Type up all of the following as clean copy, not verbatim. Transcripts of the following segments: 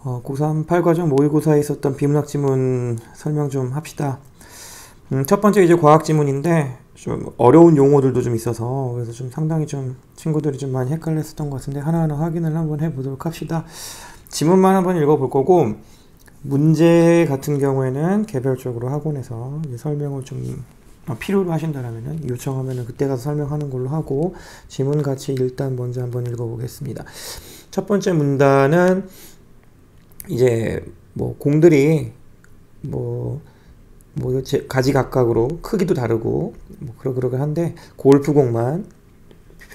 고3 8과정 모의고사에 있었던 비문학 지문 설명 좀 합시다. 첫 번째 이제 과학 지문인데 좀 어려운 용어들도 좀 있어서 그래서 좀 상당히 좀 친구들이 좀 많이 헷갈렸었던 것 같은데 하나하나 확인을 한번 해보도록 합시다. 지문만 한번 읽어볼 거고 문제 같은 경우에는 개별적으로 학원에서 이제 설명을 좀 필요로 하신다면은 요청하면은 그때 가서 설명하는 걸로 하고 지문 같이 일단 먼저 한번 읽어보겠습니다. 첫 번째 문단은 이제 뭐 공들이 뭐 가지각각으로 크기도 다르고 뭐 그러한데 골프공만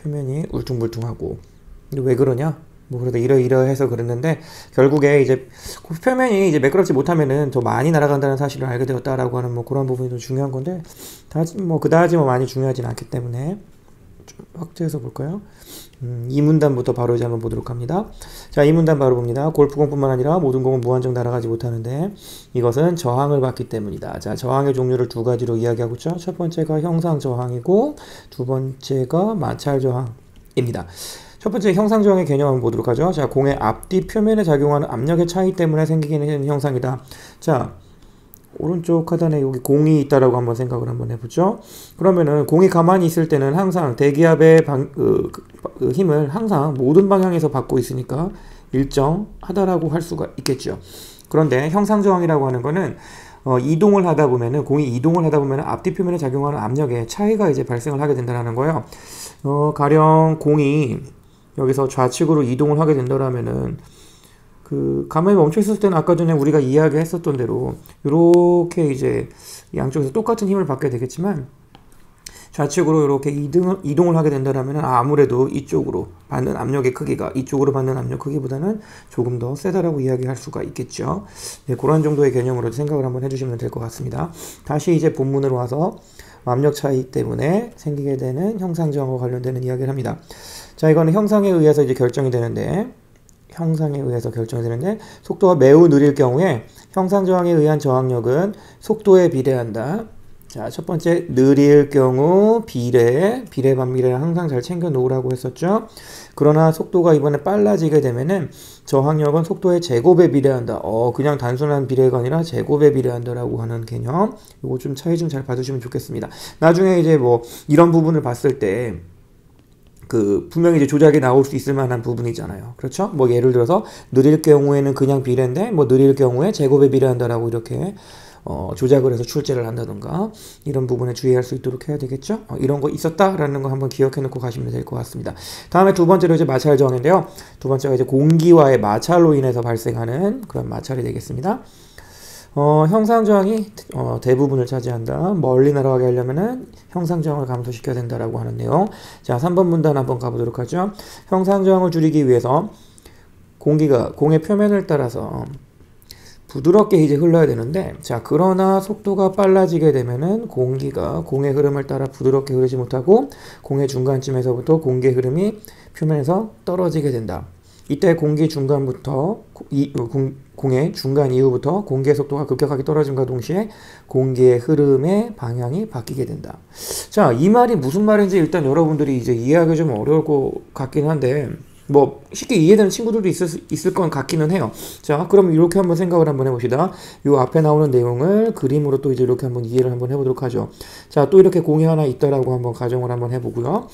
표면이 울퉁불퉁하고 근데 왜 그러냐? 뭐 그러다 이러해서 그랬는데 결국에 이제 표면이 이제 매끄럽지 못하면은 더 많이 날아간다는 사실을 알게 되었다라고 하는 뭐 그런 부분이 좀 중요한 건데 그다지 뭐 많이 중요하진 않기 때문에 좀 확대해서 볼까요? 이 문단부터 바로 이제 한번 보도록 합니다. 자, 이 문단 바로 봅니다. 골프공뿐만 아니라 모든 공은 무한정 날아가지 못하는데 이것은 저항을 받기 때문이다. 자, 저항의 종류를 두 가지로 이야기하고 있죠. 첫 번째가 형상 저항이고 두 번째가 마찰 저항입니다. 첫 번째 형상 저항의 개념 한번 보도록 하죠. 자, 공의 앞뒤 표면에 작용하는 압력의 차이 때문에 생기게 되는 형상이다. 자, 오른쪽 하단에 여기 공이 있다라고 한번 생각을 한번 해보죠. 그러면은 공이 가만히 있을 때는 항상 대기압의 힘을 항상 모든 방향에서 받고 있으니까 일정하다라고 할 수가 있겠죠. 그런데 형상저항이라고 하는 거는 이동을 하다 보면은 공이 이동을 하다 보면은 앞뒤 표면에 작용하는 압력의 차이가 이제 발생을 하게 된다는 거예요. 가령 공이 여기서 좌측으로 이동을 하게 된다라면은 가만히 멈춰 있었을 때는 아까 전에 우리가 이야기했었던 대로 이렇게 이제 양쪽에서 똑같은 힘을 받게 되겠지만 좌측으로 이렇게 이동을 하게 된다면 아무래도 이쪽으로 받는 압력의 크기가 이쪽으로 받는 압력 크기보다는 조금 더 세다라고 이야기할 수가 있겠죠. 네, 그런 정도의 개념으로 생각을 한번 해주시면 될 것 같습니다. 다시 이제 본문으로 와서 압력 차이 때문에 생기게 되는 형상저항과 관련되는 이야기를 합니다. 자, 이거는 형상에 의해서 이제 결정이 되는데 속도가 매우 느릴 경우에 형상저항에 의한 저항력은 속도에 비례한다. 자, 첫 번째 느릴 경우 비례 반비례를 항상 잘 챙겨 놓으라고 했었죠. 그러나 속도가 이번에 빨라지게 되면은 저항력은 속도의 제곱에 비례한다. 그냥 단순한 비례가 아니라 제곱에 비례한다라고 하는 개념. 이거 좀 차이 좀 잘 봐주시면 좋겠습니다. 나중에 이제 뭐 이런 부분을 봤을 때 분명히 이제 조작이 나올 수 있을 만한 부분이잖아요. 그렇죠? 뭐 예를 들어서 느릴 경우에는 그냥 비례인데 뭐 느릴 경우에 제곱에 비례한다라고 이렇게 조작을 해서 출제를 한다던가 이런 부분에 주의할 수 있도록 해야 되겠죠? 이런 거 있었다라는 거 한번 기억해 놓고 가시면 될 것 같습니다. 다음에 두 번째로 이제 마찰 저항인데요. 두 번째가 이제 공기와의 마찰로 인해서 발생하는 그런 마찰이 되겠습니다. 형상저항이 대부분을 차지한다. 멀리 날아가게 하려면은 형상저항을 감소시켜야 된다라고 하는 내용. 자, 3번 문단 한번 가보도록 하죠. 형상저항을 줄이기 위해서 공기가 공의 표면을 따라서 부드럽게 이제 흘러야 되는데, 자, 그러나 속도가 빨라지게 되면은 공기가 공의 흐름을 따라 부드럽게 흐르지 못하고 공의 중간쯤에서부터 공기의 흐름이 표면에서 떨어지게 된다. 이때 공기 중간부터 공의 중간 이후부터 공기의 속도가 급격하게 떨어짐과 동시에 공기의 흐름의 방향이 바뀌게 된다. 자, 이 말이 무슨 말인지 일단 여러분들이 이제 이해하기 좀 어려울 것 같긴 한데 뭐 쉽게 이해되는 친구들도 있을 건 같기는 해요. 자, 그럼 이렇게 한번 생각을 한번 해봅시다. 요 앞에 나오는 내용을 그림으로 또 이제 이렇게 한번 이해를 한번 해보도록 하죠. 자, 또 이렇게 공이 하나 있다라고 한번 가정을 한번 해보고요.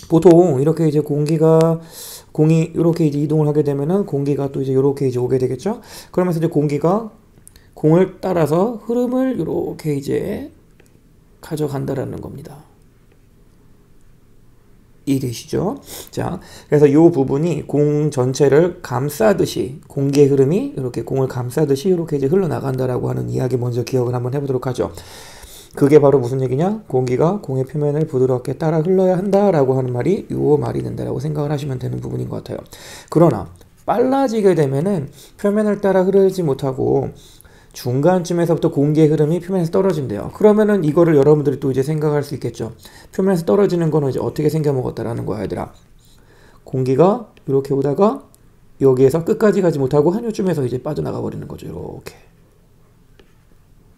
보통 이렇게 이제 공이 이렇게 이제 이동을 하게 되면은 공기가 또 이제 이렇게 이제 오게 되겠죠. 그러면서 이제 공기가 공을 따라서 흐름을 이렇게 이제 가져간다라는 겁니다. 이해되시죠? 자, 그래서 이 부분이 공 전체를 감싸듯이 공기의 흐름이 이렇게 공을 감싸듯이 이렇게 이제 흘러나간다라고 하는 이야기 먼저 기억을 한번 해보도록 하죠. 그게 바로 무슨 얘기냐? 공기가 공의 표면을 부드럽게 따라 흘러야 한다라고 하는 말이 요 말이 된다라고 생각을 하시면 되는 부분인 것 같아요. 그러나 빨라지게 되면은 표면을 따라 흐르지 못하고 중간쯤에서부터 공기의 흐름이 표면에서 떨어진대요. 그러면은 이거를 여러분들이 또 이제 생각할 수 있겠죠. 표면에서 떨어지는 거는 이제 어떻게 생겨 먹었다라는 거야, 얘들아. 공기가 이렇게 오다가 여기에서 끝까지 가지 못하고 한 요쯤에서 이제 빠져나가 버리는 거죠. 이렇게.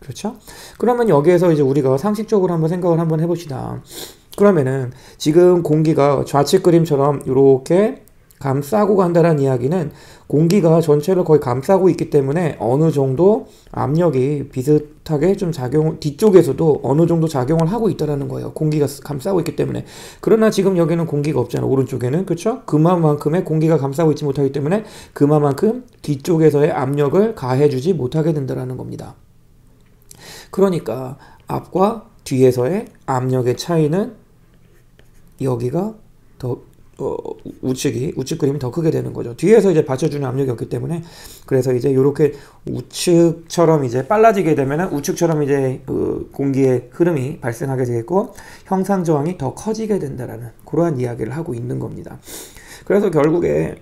그렇죠? 그러면 여기에서 이제 우리가 상식적으로 한번 생각을 한번 해봅시다. 그러면은 지금 공기가 좌측 그림처럼 이렇게 감싸고 간다는 이야기는 공기가 전체를 거의 감싸고 있기 때문에 어느 정도 압력이 비슷하게 좀 뒤쪽에서도 어느 정도 작용을 하고 있다는 거예요. 공기가 감싸고 있기 때문에. 그러나 지금 여기는 공기가 없잖아. 오른쪽에는. 그렇죠? 그만큼의 공기가 감싸고 있지 못하기 때문에 그만큼 뒤쪽에서의 압력을 가해주지 못하게 된다는 겁니다. 그러니까 앞과 뒤에서의 압력의 차이는 여기가 더 우측 그림이 더 크게 되는 거죠. 뒤에서 이제 받쳐주는 압력이 없기 때문에. 그래서 이제 이렇게 우측처럼 이제 빨라지게 되면은 우측처럼 이제 공기의 흐름이 발생하게 되겠고 형상 저항이 더 커지게 된다라는 그러한 이야기를 하고 있는 겁니다. 그래서 결국에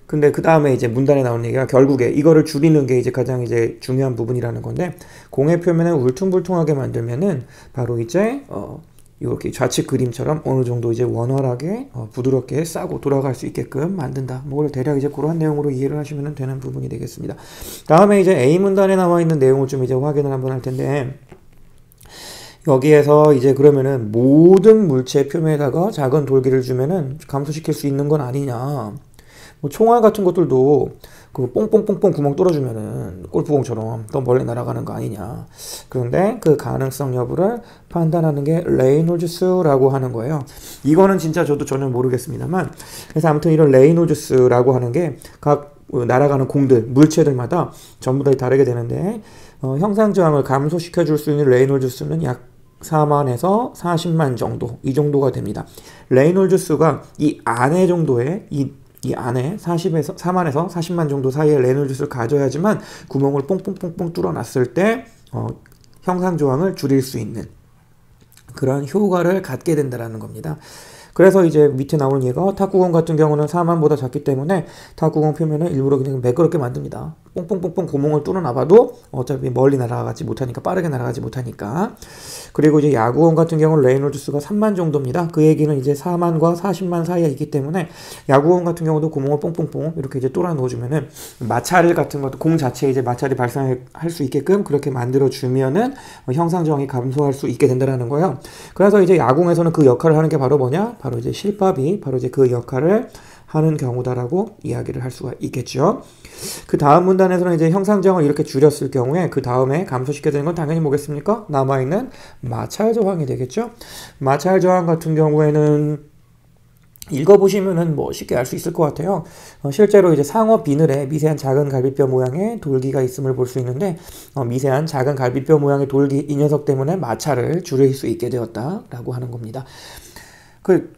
근데 그 다음에 이제 문단에 나오는 얘기가 결국에 이거를 줄이는 게 이제 가장 이제 중요한 부분이라는 건데, 공의 표면을 울퉁불퉁하게 만들면은 바로 이제 이렇게 좌측 그림처럼 어느 정도 이제 원활하게 부드럽게 싸고 돌아갈 수 있게끔 만든다. 뭐 대략 이제 그러한 내용으로 이해를 하시면 되는 부분이 되겠습니다. 다음에 이제 A 문단에 나와 있는 내용을 좀 이제 확인을 한번 할 텐데, 여기에서 이제 그러면은 모든 물체 표면에다가 작은 돌기를 주면은 감소시킬 수 있는 건 아니냐. 뭐 총알 같은 것들도 그 뽕뽕뽕뽕 구멍 뚫어주면은 골프공처럼 더 멀리 날아가는 거 아니냐. 그런데 그 가능성 여부를 판단하는 게 레이놀즈 수라고 하는 거예요. 이거는 진짜 저도 전혀 모르겠습니다만, 그래서 아무튼 이런 레이놀즈 수라고 하는 게 각 날아가는 공들, 물체들마다 전부 다 다르게 되는데, 형상 저항을 감소시켜 줄 수 있는 레이놀즈 수는 약 4만에서 40만 정도, 이 정도가 됩니다. 레이놀즈 수가 이 안에 정도의 이 안에 4만에서 40만 정도 사이의 레놀즈 수를 가져야지만 구멍을 뽕뽕뽕뽕 뚫어놨을 때 형상 저항을 줄일 수 있는 그런 효과를 갖게 된다는 겁니다. 그래서 이제 밑에 나오는 얘가 탁구공 같은 경우는 4만보다 작기 때문에 탁구공 표면을 일부러 그냥 매끄럽게 만듭니다. 뽕뽕뽕뽕 구멍을 뚫어놔봐도 어차피 멀리 날아가지 못하니까, 빠르게 날아가지 못하니까. 그리고 이제 야구공 같은 경우는 레이놀즈 수가 3만 정도입니다. 그 얘기는 이제 4만과 40만 사이에 있기 때문에 야구공 같은 경우도 구멍을 뽕뽕뽕 이렇게 이제 뚫어 놓아주면은 마찰 같은 것도 공 자체에 이제 마찰이 발생할 수 있게끔 그렇게 만들어 주면은 형상 저항이 감소할 수 있게 된다는 거예요. 그래서 이제 야구공에서는 그 역할을 하는 게 바로 뭐냐? 바로 이제 실밥이 바로 이제 그 역할을 하는 경우다라고 이야기를 할 수가 있겠죠. 그 다음 문단에서는 이제 형상 저항을 이렇게 줄였을 경우에 그 다음에 감소시켜야 되는 건 당연히 뭐겠습니까? 남아있는 마찰 저항이 되겠죠. 마찰 저항 같은 경우에는 읽어보시면은 뭐 쉽게 알 수 있을 것 같아요. 실제로 이제 상어 비늘에 미세한 작은 갈비뼈 모양의 돌기가 있음을 볼 수 있는데, 미세한 작은 갈비뼈 모양의 돌기, 이 녀석 때문에 마찰을 줄일 수 있게 되었다라고 하는 겁니다.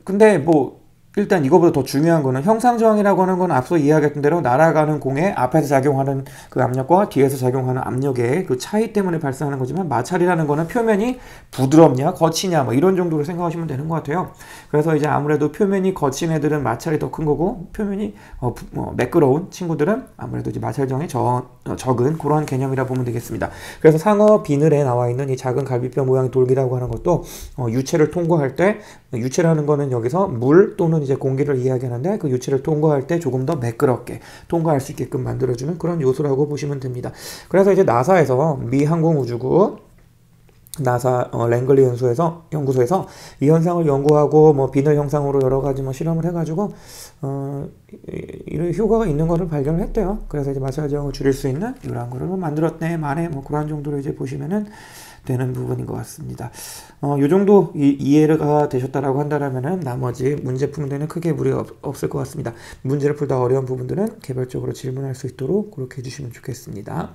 근데 뭐 일단 이거보다 더 중요한 거는 형상 저항이라고 하는 건 앞서 이야기했던 대로 날아가는 공에 앞에서 작용하는 그 압력과 뒤에서 작용하는 압력의 그 차이 때문에 발생하는 거지만, 마찰이라는 거는 표면이 부드럽냐 거치냐 뭐 이런 정도로 생각하시면 되는 것 같아요. 그래서 이제 아무래도 표면이 거친 애들은 마찰이 더 큰 거고, 표면이 매끄러운 친구들은 아무래도 이제 마찰 저항이 적은 그런 개념이라 보면 되겠습니다. 그래서 상어 비늘에 나와 있는 이 작은 갈비뼈 모양의 돌기라고 하는 것도 유체를 통과할 때, 유체라는 거는 여기서 물 또는 이제 공기를 이야기하는데, 그 유체를 통과할 때 조금 더 매끄럽게 통과할 수 있게끔 만들어주는 그런 요소라고 보시면 됩니다. 그래서 이제 나사에서 미 항공우주국 나사 랭글리 연구소에서 이 현상을 연구하고 뭐 비늘 형상으로 여러 가지 뭐 실험을 해가지고 이런 효과가 있는 거를 발견을 했대요. 그래서 이제 마찰 저항을 줄일 수 있는 이런 거를 만들었네, 만에 뭐 그런 정도로 이제 보시면은 되는 부분인 것 같습니다. 요 정도 이해가 되셨다라고 한다면은 나머지 문제 푸는 데는 크게 무리가 없을 것 같습니다. 문제를 풀다 어려운 부분들은 개별적으로 질문할 수 있도록 그렇게 해주시면 좋겠습니다.